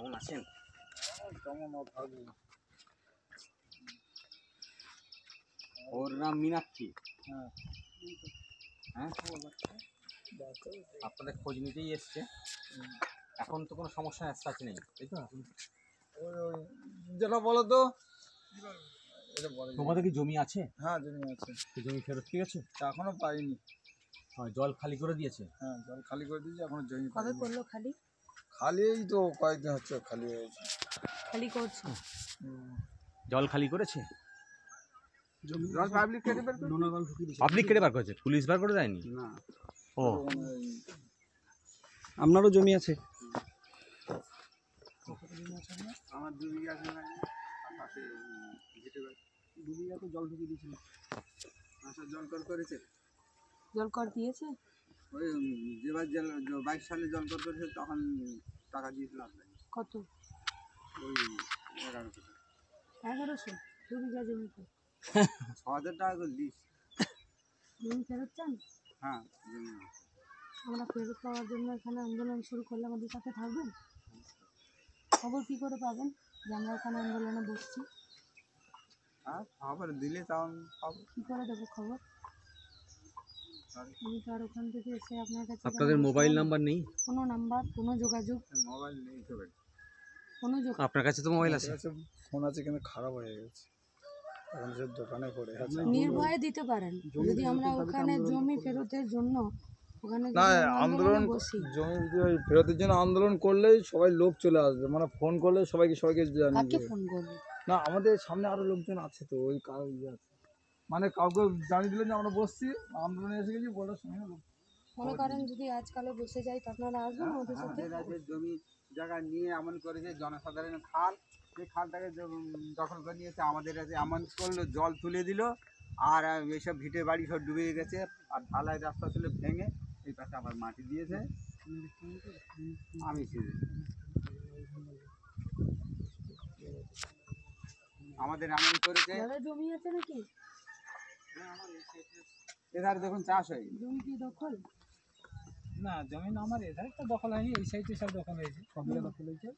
কেমন আছেন? ওর নাম মীনাক্ষী। হ্যাঁ, আপনাদের খোঁজ নিতেই এসছে। এখন তো কোনো সমস্যা আছে নেই, তাই তো? যেটা বলো তো, তোমাদের কি জমি আছে? হ্যাঁ জমি আছে। জমি ফেরত ঠিক আছে? এখনো পাইনি। জল খালি করে দিয়েছে? হ্যাঁ জল খালি করে দিয়েছি, এখনো জমি কবে করলো খালি? খালি এই তো কয়েকদিন হচ্ছে খালি হয়েছে। খালি করছে? জল খালি করেছে? জল পাবলিক কেটে বের করে, পাবলিক কেটে বার করেছে, পুলিশ বার করে দেয়নি? না। ও, আপনারও জমি আছে? আমার 2 বিঘা আছে, পাশে 2 বিঘা তো জল ঢুকিয়ে দিয়েছিল। আচ্ছা, জল কর করেছে? জল কর দিয়েছে? ওই যেবার 22 সালে জল কর করেছে তখন টাকা দিয়েছিল আপনাকে। কত? ওই 1100 টাকা। 1100? 2 বিঘা জমিতে 6000 টাকা করে দিস। জমি ফেরত চান? হ্যাঁ জমি। আমরা ফেরত পাওয়ার জন্য এখানে আন্দোলন শুরু করলে আমাদের সাথে থাকবেন? খবর কী করে পাবেন যে আমরা এখানে আন্দোলনে বসছি? হ্যাঁ খবর দিলে তখন পাবো। কী করে দেবো খবর? আমি তো আর ওখান থেকে এসে আপনার কাছে আপনাদের মোবাইল নাম্বার নেই? কোনো নাম্বার, কোনো যোগাযোগ? মোবাইল নেই তো ভাই। কোনো যোগাযোগ? আপনার কাছে তো মোবাইল আছে? ফোন আছে কিন্তু খারাপ হয়ে গেছে, এখন সে দোকানে পড়ে আছে। নির্ভয়ে দিতে পারেন যদি আমরা ওখানে জমি ফেরতের জন্য ওখানে না আন্দোলন আন্দোলন বসি। জমি ফেরতের জন্য আন্দোলন করলেই সবাই লোক চলে আসবে, মানে ফোন করলে সবাইকে কাকে জানিয়ে ফোন করবো? না আমাদের সামনে আরো লোকজন আছে তো, ওই কারো আছে, মানে কাউকে জানিয়ে দিলেন যে আমরা বসছি আন্দোলনে এসে গেছি বলার সঙ্গে মনে করেন যদি আজকালে বসে যাই তো আপনারা আসবেন আমাদের সাথে? জমি জায়গা নিয়ে এমন করেছে জনসাধারণের খাল, সেই খালটাকে দখল করে নিয়েছে, আমাদের কাছে এমন করলো জল তুলে দিল, আর এইসব ভিটে বাড়ি সব ডুবে গেছে, আর ঢালাই রাস্তা ছিল ভেঙে এই পাশে আবার মাটি দিয়েছে। আমি আমাদের এমন করেছে। জমি আছে নাকি? এধারে দেখুন চাষ হয়। জমি কি দখল? না জমি আমার এধারে তো দখল হয়নি, এই সাইডে সব দখল হয়েছে, সব দখল হয়েছে।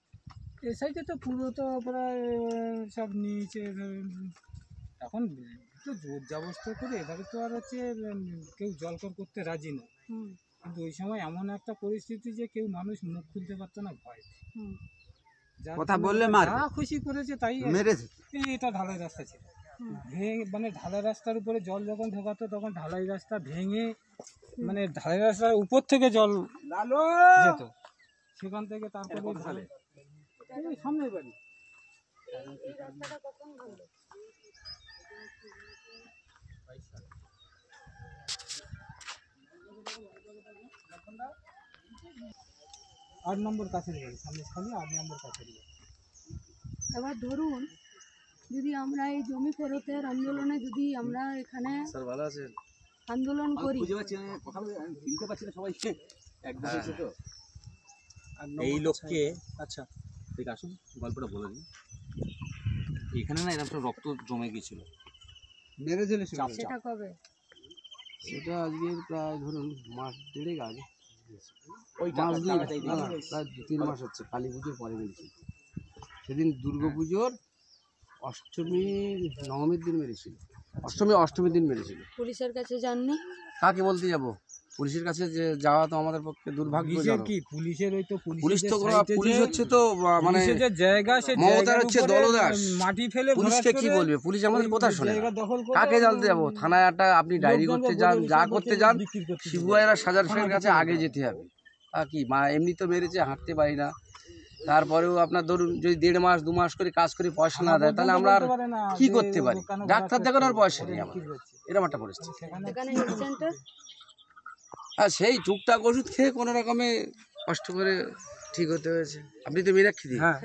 এই সাইডে তো পুরো তো প্রায় সব নিচে এখন তো জোর জবরদস্ত করে এধারে তো আর হচ্ছে কেউ জলকর করতে রাজি না, কিন্তু ওই সময় এমন একটা পরিস্থিতি যে কেউ মানুষ মুখ খুলতে পারতো না ভয়। কথা বললে মার খুশি করেছে তাই মেরেছে। এটা ঢালাই রাস্তা ছিল, ভেঙে মানে ঢালাই রাস্তার উপরে জল যখন ঢোকাতো তখন ঢালাই রাস্তা ভেঙে মানে ঢালাই রাস্তার উপর থেকে জল যেত, সেখান থেকে তারপরে সামনের বাড়ি। আট নম্বর কাছের বাড়ি, সামনে খালি 8 নম্বর কাছের বাড়ি। এবার ধরুন যদি আমরা এই জমি ফেরতের আন্দোলনে যদি আমরা এখানে ভালো আছেন আন্দোলন করি, এই লোককে, আচ্ছা ঠিক আসুন গল্পটা বলে দিন। এখানে না এরকম রক্ত জমে গিয়েছিল, মেরেছিল সেটা কবে? সেটা আজকে প্রায় ধরুন মাস 1.5 আগে, ওই প্রায় 2-3 মাস হচ্ছে, কালী পুজোর পরে মেরেছিল। সেদিন দুর্গা পুজোর অষ্টমী নবমীর দিন মেরেছিল, অষ্টমীর দিন মেরেছিল। পুলিশের কাছে যাননি? কাকে বলতে যাব, পুলিশের কাছে যে যাওয়া তো আমাদের পক্ষে দুর্ভাগ্যজনক। কি পুলিশের ওই তো পুলিশ তো পুলিশ হচ্ছে তো মানে যে জায়গা সে মমতার হচ্ছে দলদাস, মাটি ফেলে পুলিশকে কি বলবে, পুলিশ আমাদের কথা শোনে না। কাকে জানতে যাবো, থানায় একটা আপনি ডায়েরি করতে যান, যা করতে যান, শিবুয়ারা সাজারের কাছে আগে যেতে হবে। কি এমনি তো মেরেছে, হাঁটতে পারি না, তারপরেও আপনার ধরুন যদি 1.5 মাস 2 মাস করে কাজ করে পয়সা না দেয় তাহলে আমরা আর কি করতে পারি, ডাক্তার দেখানোর পয়সা নেই আমার, এরকম একটা পরিস্থিতি। আর সেই টুকটাক ওষুধ খেয়ে কোনো রকমে কষ্ট করে ঠিক হতে হয়েছে। আপনি তো মীনাক্ষী দি, হ্যাঁ,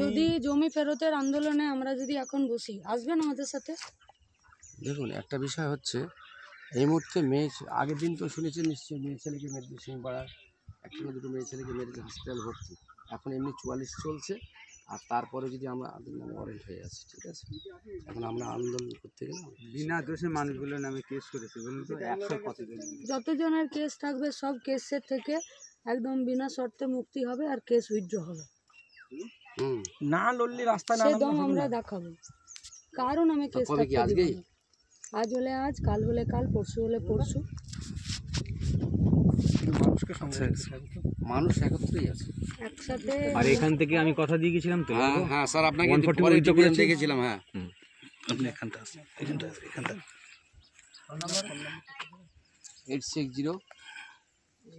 যদি জমি ফেরতের আন্দোলনে আমরা যদি এখন বসি আসবেন আমাদের সাথে? দেখুন একটা বিষয় হচ্ছে এই মুহূর্তে আগের দিন তো শুনেছেন নিশ্চয়ই, মেয়ে ছেলেকে মেরেছে সিংপাড়ার, 1-2 মেয়ে ছেলেকে মেরেছে, হসপিটাল ভর্তি, এখন এমনি 44 চলছে, আর তারপরে যদি আমরা ওয়ারেন্ট হয়ে যাচ্ছে, ঠিক আছে। এখন আমরা আন্দোলন করতে গেলে বিনা দোষে মানুষগুলোর নামে কেস করেছে বলুন তো, 100 কতজন যতজনের কেস থাকবে সব কেসের থেকে একদম বিনা শর্তে মুক্তি হবে আর কেস উইথড্র হবে। না লড়লে রাস্তায় না সে নামলে দম হবে আমরা না। দেখাবো, কারণ আমি কেস কবে কি আজকেই? আজ হলে আজ, কাল হলে কাল, পরশু হলে পরশু। মানুষকে সঙ্গে রাখতে হবে তো। মানুষ একত্রেই আছে। একসাথে আর এখান থেকে আমি কথা দিয়ে গেছিলাম তো, হ্যাঁ স্যার, আপনাকে 140 পরে উইথড্র ডিভিশন করেছি। দেখেছিলাম। হ্যাঁ, আপনি এখানটা আসেন, এখানটা আসেন, এখানটা 860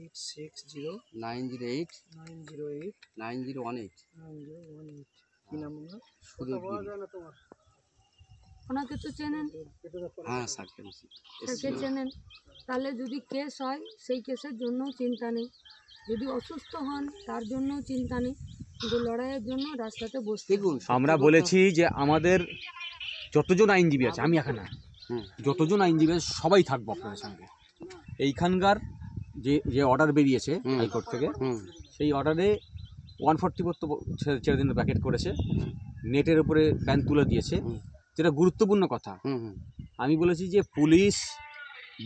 860 908 908 9018। 9018। কি নাম আপনার? ওনাকে তো চেনেন, হ্যাঁ স্যার, কেমন তাকে চেনেন। তাহলে যদি কেস হয় সেই কেসের জন্যও চিন্তা নেই, যদি অসুস্থ হন তার জন্যও চিন্তা নেই, কিন্তু লড়াইয়ের জন্য রাস্তাতে বসতে হবে। দেখুন, আমরা বলেছি যে আমাদের যতজন আইনজীবী আছে, আমি এখানে যতজন আইনজীবী আছে সবাই থাকবো আপনাদের সঙ্গে। এইখানকার যে অর্ডার বেরিয়েছে হাইকোর্ট থেকে, সেই অর্ডারে 144 তো ছেড়ে দিন ব্র্যাকেট করেছে, নেটের উপরে ব্যান তুলে দিয়েছে, যেটা গুরুত্বপূর্ণ কথা। আমি বলেছি যে পুলিশ,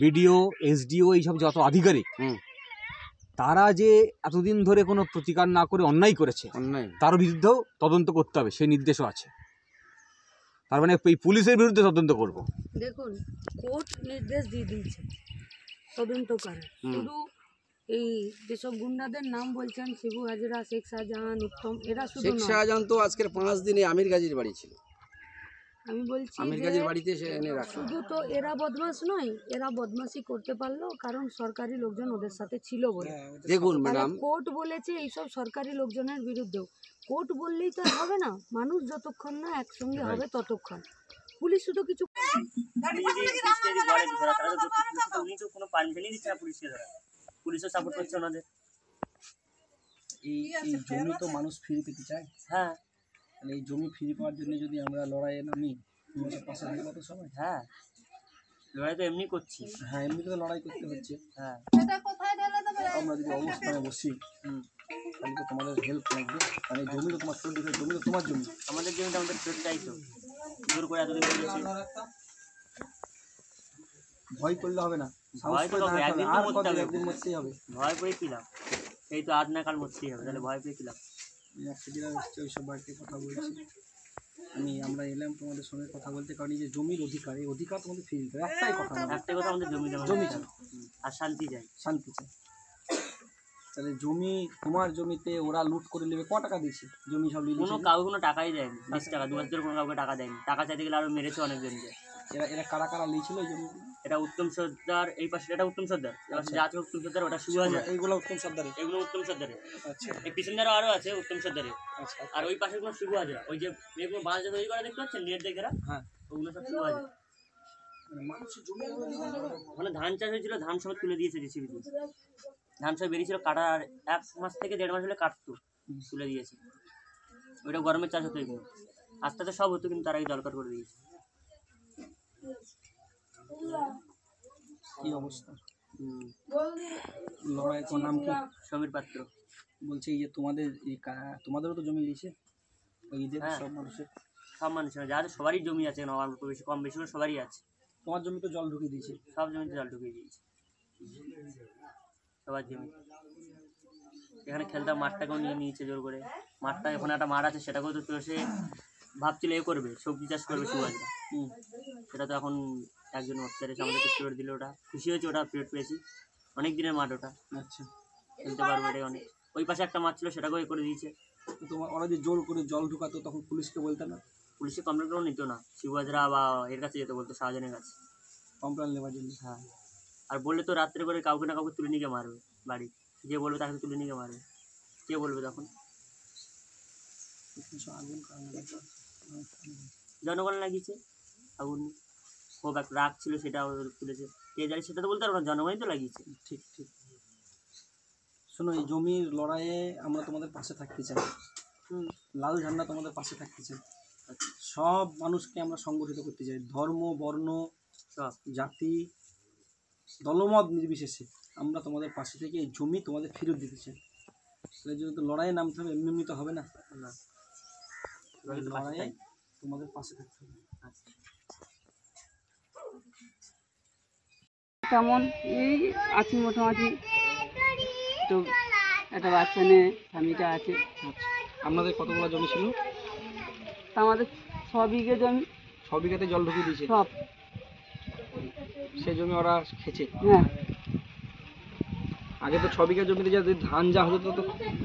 বিডিও, এসডিও, এইসব যত আধিকারিক, তারা যে এতদিন ধরে কোনো প্রতিকার না করে অন্যায় করেছে, অন্যায় তার বিরুদ্ধেও তদন্ত করতে হবে, সেই নির্দেশও আছে। তার মানে এই পুলিশের বিরুদ্ধে তদন্ত করব। দেখুন, কোর্ট নির্দেশ দিয়ে দিয়েছে তদন্ত করে, শুধু এই যেসব গুন্ডাদের নাম বলছেন, শিবু হাজরা, শেখ শাহজাহান, উত্তম, এরা শুধু শেখ নয়। শাহজাহান তো আজকের 5 দিনে আমির গাজীর বাড়ি ছিল। আমি বলছি আমির যে গাজীর বাড়িতে এসে এনে রাখা। শুধু তো এরা বদমাশ নয়, এরা বদমাশি করতে পারলো কারণ সরকারি লোকজন ওদের সাথে ছিল বলে। দেখুন তাহলে ম্যাডাম, কোর্ট বলেছে এইসব সরকারি লোকজনের বিরুদ্ধেও। কোর্ট বললেই তো আর হবে না, মানুষ যতক্ষণ না একসঙ্গে হবে ততক্ষণ। পুলিশ শুধু কিছু পুলিশও সাপোর্ট করছে ওনাদের। এই জমি তো মানুষ ফিরে পেতে চায়। হ্যাঁ তাহলে এই জমি ফিরে পাওয়ার জন্য যদি আমরা লড়াইয়ে নামি, আমাদের পাশে থাকবো তো সবাই। হ্যাঁ, লড়াই তো এমনি করছি। হ্যাঁ, এমনিতে তো লড়াই করতে হচ্ছে। হ্যাঁ, আমরা যদি অবস্থানে বসি, তাহলে তো তোমাদের হেল্প লাগবে। মানে জমি তো তোমার জমি, তো তোমার জমি। আমাদের জমিটা আমাদের ফেরত চাইতো, জোর করে এতদিন করেছি। ভয় করলে হবে না, ভয় তো হবে, একদিন তো আর মরতে হবে। একদিন মরতেই হবে। ভয় পেয়ে কিলাম, এই তো আজ না কাল মরতেই হবে, তাহলে ভয় পেয়ে কিলাম। একটা দিন এসছে ওইসব বাড়িতে কথা বলছি আমরা এলাম তোমাদের সঙ্গে কথা বলতে, কারণ এই যে জমির অধিকার, এই অধিকার তোমাদের ফিরে দিতে হবে। একটাই কথা, একটাই কথা, আমাদের জমি দেওয়া, জমি চাই আর শান্তি চাই। শান্তি চাই। তাহলে জমি, তোমার জমিতে ওরা লুট করে নেবে। ক টাকা দিয়েছে জমি সব নিয়ে? কাউকে কোনো টাকাই দেয়নি, 20 টাকা 2 বছর কোনো কাউকে টাকা দেয়নি। টাকা চাইতে গেলে আরো মেরেছে অনেকজনকে। এরা কারা কারা নিয়েছিল এই জমি? এটা উত্তম সর্দার, এই পাশে এটা উত্তম সর্দার, যা আছে উত্তম সর্দার, ওটা শিবু হাজার, এইগুলো উত্তম সর্দারে। এগুলো উত্তম সর্দারে। আচ্ছা এই পিছনদারও আরো আছে উত্তম সর্দারে। আচ্ছা, আর ওই পাশে কোনো শিবু হাজরা, ওই যে এগুলো বাঁশ দিয়ে তৈরি করা দেখতে পাচ্ছেন, নেট দিয়ে ঘেরা, হ্যাঁ, ওগুলো সব শিবু হাজরা। মানে মানুষের জমি ওখানে ধান চাষ হয়েছিল, ধান সব তুলে দিয়েছে জেসিবি দিয়ে। ধান সব বেরিয়েছিল, কাটার 1 মাস থেকে 1.5 মাস হলে কাটতো, তুলে দিয়েছে। ওইটা গরমের চাষ হতো, এগুলো আস্তে আস্তে সব হতো, কিন্তু তার আগে দরকার করে দিয়েছে। কি অবস্থা? লড়াই, তোমার নাম কি? সমীর পাত্র। বলছে এই যে তোমাদের তোমাদেরও তো জমি নিয়েছে ওই ঈদের, হ্যাঁ। সব মানুষের। সব মানুষের যা আছে সবারই জমি আছে, অল্প বেশি কম বেশি করে সবারই আছে। তোমার জমি তো জল ঢুকিয়ে দিয়েছে। সব জমিতে জল ঢুকিয়ে দিয়েছে, সবার জমি। এখানে খেলতাম, মাঠটাকেও নিয়ে নিয়েছে জোর করে। মাঠটা, ওখানে একটা মাঠ আছে, সেটাকেও তো চষে ভাবছিল এ করবে, সবজি চাষ করবে সুভাষরা। সেটা তো এখন একজন অফিসার এসে আমাদেরকে পিরিয়ড দিল, ওটা খুশি হয়েছে, ওটা পিরিয়ড পেয়েছি। অনেক দিনের মাঠ ওটা, আচ্ছা, খেলতে পারবো এটাই অনেক। ওই পাশে একটা মাঠ ছিল, সেটাকেও এ করে দিয়েছে। তো তোমার ওরা যে জোর করে জল ঢুকাতো, তখন পুলিশকে বলতে না? পুলিশে কমপ্লেন করেও নিত না, শিবহাজরা বা এর কাছে যেতে বলতো, শাহজাহানের কাছে। কমপ্লেন নেওয়ার জন্য? হ্যাঁ, আর বললে তো রাত্রে করে কাউকে না কাউকে তুলে নিয়ে মারবে বাড়ি, যে বলবে তাকে তুলে নিয়ে মারবে। কে বলবে তখন? আগুন জনগণ লাগিয়েছে আগুন, খুব একটা রাগ ছিল, সেটা তুলেছে। কে জানি সেটা তো বলতে পারবো না, জনগণই তো লাগিয়েছে। ঠিক ঠিক। শোনো, এই জমির লড়াইয়ে আমরা তোমাদের পাশে থাকতে চাই। লাল ঝান্ডা তোমাদের পাশে থাকতে চাই। সব মানুষকে আমরা সংগঠিত করতে চাই, ধর্ম, বর্ণ, সব জাতি, দলমত নির্বিশেষে আমরা তোমাদের পাশে থেকে এই জমি তোমাদের ফেরত দিতে চাই। তাহলে যদি লড়াইয়ে নামতে হবে, এমনি এমনি তো হবে না। লড়াইয়ে তোমাদের পাশে থাকতে হবে। তেমন এই আছি মোটামুটি, তো একটা বাচ্চা নিয়ে স্বামীটা আছে। আপনাদের কতগুলো জমি ছিল? তা আমাদের 6 বিঘে জমি, 6 বিঘাতে জল ঢুকিয়ে দিয়েছে, সব। সেই জমি ওরা খেছে। হ্যাঁ, আগে তো 6 বিঘা জমিতে যদি ধান যা হতো তো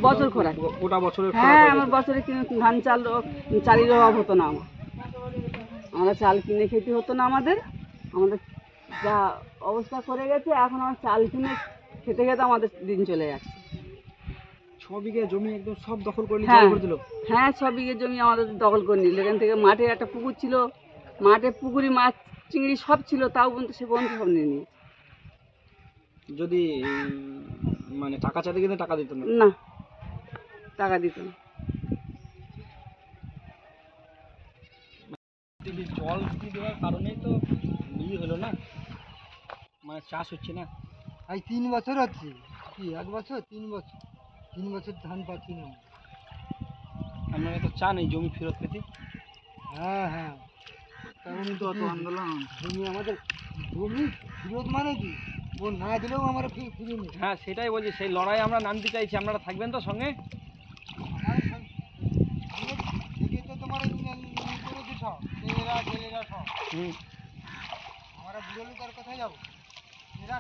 বছর খোরাক। গোটা বছরের খোরাক হ্যাঁ, হয়ে আমার যেত। বছরে ধান চালের অভাব হতো না আমার। আমরা চাল কিনে খেতে হতো না আমাদের। আমাদের যা অবস্থা করে গেছে, এখন আমার চাল কিনে খেতে খেতে আমাদের দিন চলে যাচ্ছে। 6 বিঘা জমি একদম সব দখল করে নিয়ে হ্যাঁ, জল করে দিল। হ্যাঁ, 6 বিঘে জমি আমাদের দখল করে নিল। এখান থেকে মাঠে একটা পুকুর ছিল, মাঠে পুকুরি মাছ চিংড়ি সব ছিল, তাও পর্যন্ত সে পর্যন্ত সব নিয়ে নিয়েছে। যদি মানে টাকা চাইতে গেলে টাকা দিত না। না, টাকা দিত না। জল দেওয়ার কারণেই তো হলো না, মানে চাষ হচ্ছে না। এই 3 বছর হচ্ছে, কি 1 বছর 3 বছর 3 বছর ধান পাচ্ছি না। আপনারা তো চান এই জমি ফেরত পেতে? হ্যাঁ হ্যাঁ, তেমন তো অত আন্দোলন। জমি আমাদের জমি ফেরত মানে কি, ও না দিলেও আমরা ফিরিয়ে নিই। হ্যাঁ, সেটাই বলছি, সেই লড়াই আমরা নামতে চাইছি, আপনারা থাকবেন তো সঙ্গে? তো তোমার করে সব ছেলেরা সব, আমরা বুড়ো লোক আর কোথায় যাবো? এরা